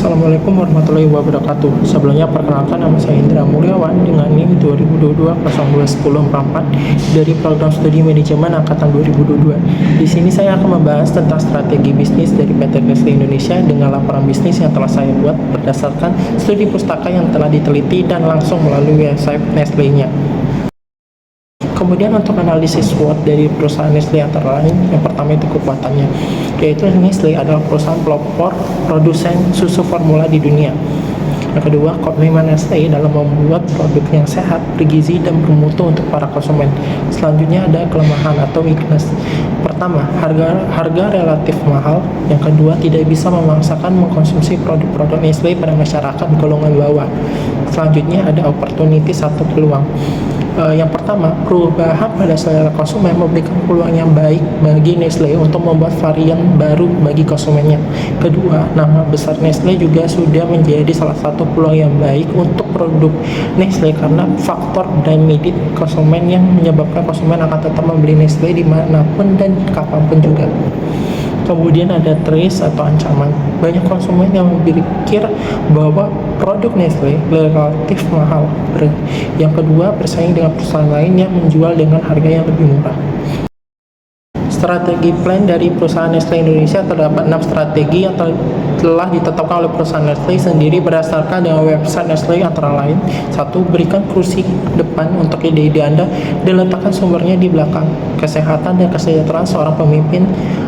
Assalamualaikum warahmatullahi wabarakatuh. Sebelumnya perkenalkan, nama saya Indra Mulyawan dengan NIM 2022-011044 dari program studi manajemen angkatan 2022. Di sini saya akan membahas tentang strategi bisnis dari PT Nestlé Indonesia dengan laporan bisnis yang telah saya buat berdasarkan studi pustaka yang telah diteliti dan langsung melalui website Nestlé-nya. Kemudian untuk analisis SWOT dari perusahaan Nestlé antara lain, yang pertama itu kekuatannya, yaitu Nestlé adalah perusahaan pelopor produsen susu formula di dunia. Yang kedua, komitmen Nestlé dalam membuat produk yang sehat, bergizi, dan bermutu untuk para konsumen. Selanjutnya ada kelemahan atau weakness. Pertama, harga relatif mahal. Yang kedua, tidak bisa memaksakan mengkonsumsi produk-produk Nestlé pada masyarakat golongan bawah. Selanjutnya ada opportunities atau peluang. Yang pertama, perubahan pada selera konsumen memberikan peluang yang baik bagi Nestlé untuk membuat varian baru bagi konsumennya. Kedua, nama besar Nestlé juga sudah menjadi salah satu peluang yang baik untuk produk Nestlé karena faktor brand media konsumen yang menyebabkan konsumen akan tetap membeli Nestlé dimanapun dan kapanpun juga. Kemudian ada threat atau ancaman. Banyak konsumen yang berpikir bahwa produk Nestlé relatif mahal. Yang kedua, bersaing dengan perusahaan lain yang menjual dengan harga yang lebih murah. Strategi plan dari perusahaan Nestlé Indonesia terdapat 6 strategi yang telah ditetapkan oleh perusahaan Nestlé sendiri berdasarkan dengan website Nestlé antara lain. 1. Berikan kursi depan untuk ide-ide Anda dan letakkan sumbernya di belakang. Kesehatan dan kesejahteraan seorang pemimpin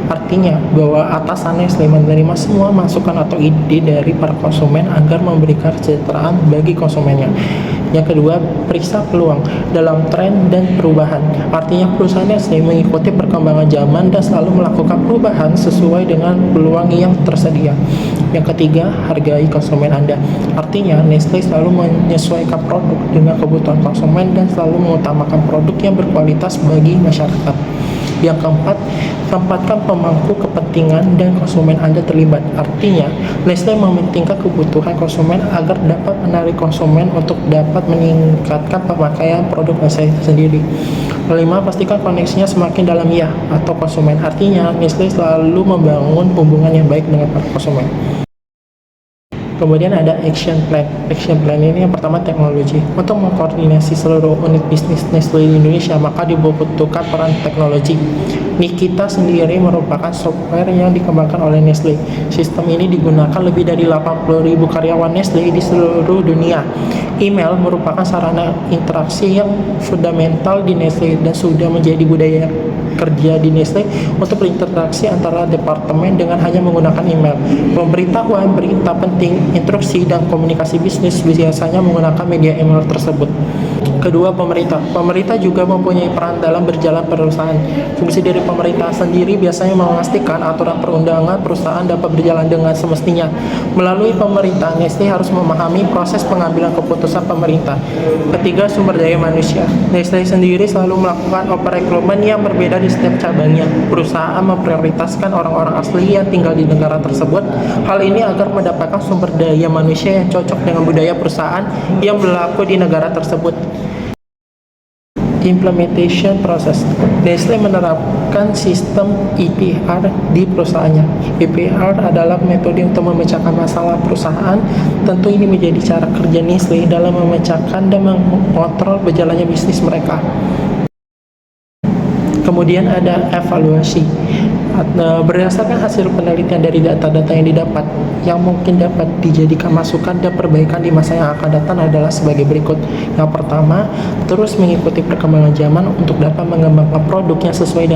artinya bahwa atasan Nestlé menerima semua masukan atau ide dari para konsumen agar memberikan kesejahteraan bagi konsumennya. Yang kedua, periksa peluang dalam tren dan perubahan. Artinya perusahaan Nestlé mengikuti perkembangan zaman dan selalu melakukan perubahan sesuai dengan peluang yang tersedia. Yang ketiga, hargai konsumen Anda. Artinya Nestlé selalu menyesuaikan produk dengan kebutuhan konsumen dan selalu mengutamakan produk yang berkualitas bagi masyarakat. Yang keempat, tempatkan pemangku kepentingan dan konsumen Anda terlibat. Artinya, Nestlé mementingkan kebutuhan konsumen agar dapat menarik konsumen untuk dapat meningkatkan pemakaian produk Nestlé sendiri. Kelima, pastikan koneksinya semakin dalam atau konsumen. Artinya, Nestlé selalu membangun hubungan yang baik dengan para konsumen. Kemudian ada action plan. Action plan ini yang pertama teknologi. Untuk mengkoordinasi seluruh unit bisnis Nestlé di Indonesia, maka dibutuhkan peran teknologi. Nikita sendiri merupakan software yang dikembangkan oleh Nestlé. Sistem ini digunakan lebih dari 80.000 karyawan Nestlé di seluruh dunia. Email merupakan sarana interaksi yang fundamental di Nestlé dan sudah menjadi budaya kerja di Nestlé untuk berinteraksi antara departemen dengan hanya menggunakan email. Pemberitahuan, berita penting, instruksi, dan komunikasi bisnis biasanya menggunakan media email tersebut. Kedua, pemerintah. Pemerintah juga mempunyai peran dalam berjalan perusahaan. Fungsi dari pemerintah sendiri biasanya memastikan aturan perundangan perusahaan dapat berjalan dengan semestinya. Melalui pemerintah, Nestlé harus memahami proses pengambilan keputusan pemerintah. Ketiga, sumber daya manusia. Nestlé sendiri selalu melakukan rekrutmen yang berbeda di setiap cabangnya. Perusahaan memprioritaskan orang-orang asli yang tinggal di negara tersebut. Hal ini agar mendapatkan sumber daya manusia yang cocok dengan budaya perusahaan yang berlaku di negara tersebut. Implementation process. Nestlé menerapkan sistem EPR di perusahaannya. EPR adalah metode untuk memecahkan masalah perusahaan. Tentu ini menjadi cara kerja Nestlé dalam memecahkan dan mengontrol berjalannya bisnis mereka. Kemudian ada evaluasi. Berdasarkan hasil penelitian dari data-data yang didapat, yang mungkin dapat dijadikan masukan dan perbaikan di masa yang akan datang adalah sebagai berikut. Yang pertama, terus mengikuti perkembangan zaman untuk dapat mengembangkan produk yang sesuai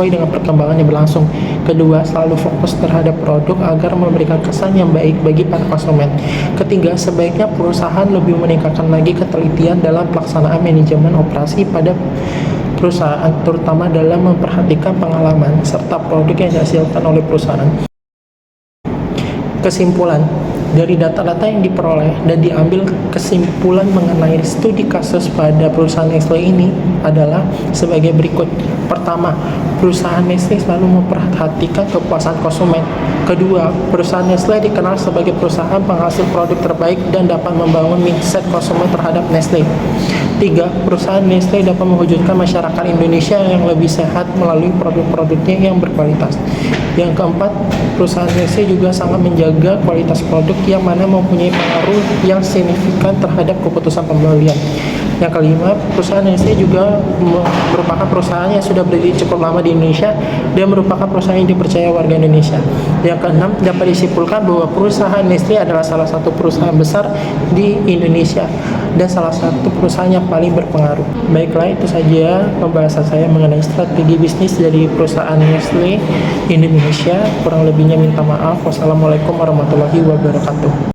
dengan perkembangan yang berlangsung. Kedua, selalu fokus terhadap produk agar memberikan kesan yang baik bagi para konsumen. Ketiga, sebaiknya perusahaan lebih meningkatkan lagi ketelitian dalam pelaksanaan manajemen operasi pada perusahaan, terutama dalam memperhatikan pengalaman serta produk yang dihasilkan oleh perusahaan. Kesimpulan dari data-data yang diperoleh dan diambil kesimpulan mengenai studi kasus pada perusahaan Nestlé ini adalah sebagai berikut. Pertama, perusahaan Nestlé selalu memperhatikan kepuasan konsumen. Kedua, perusahaan Nestlé dikenal sebagai perusahaan penghasil produk terbaik dan dapat membangun mindset konsumen terhadap Nestlé. Tiga, perusahaan Nestle dapat mewujudkan masyarakat Indonesia yang lebih sehat melalui produk-produknya yang berkualitas. Yang keempat, perusahaan Nestle juga sangat menjaga kualitas produk yang mana mempunyai pengaruh yang signifikan terhadap keputusan pembelian. Yang kelima, perusahaan Nestle juga merupakan perusahaan yang sudah berdiri cukup lama di Indonesia dan merupakan perusahaan yang dipercaya warga Indonesia. Yang keenam, dapat disimpulkan bahwa perusahaan Nestle adalah salah satu perusahaan besar di Indonesia dan salah satu perusahaan yang paling berpengaruh. Baiklah, itu saja pembahasan saya mengenai strategi bisnis dari perusahaan Nestle Indonesia. Kurang lebihnya minta maaf. Wassalamualaikum warahmatullahi wabarakatuh.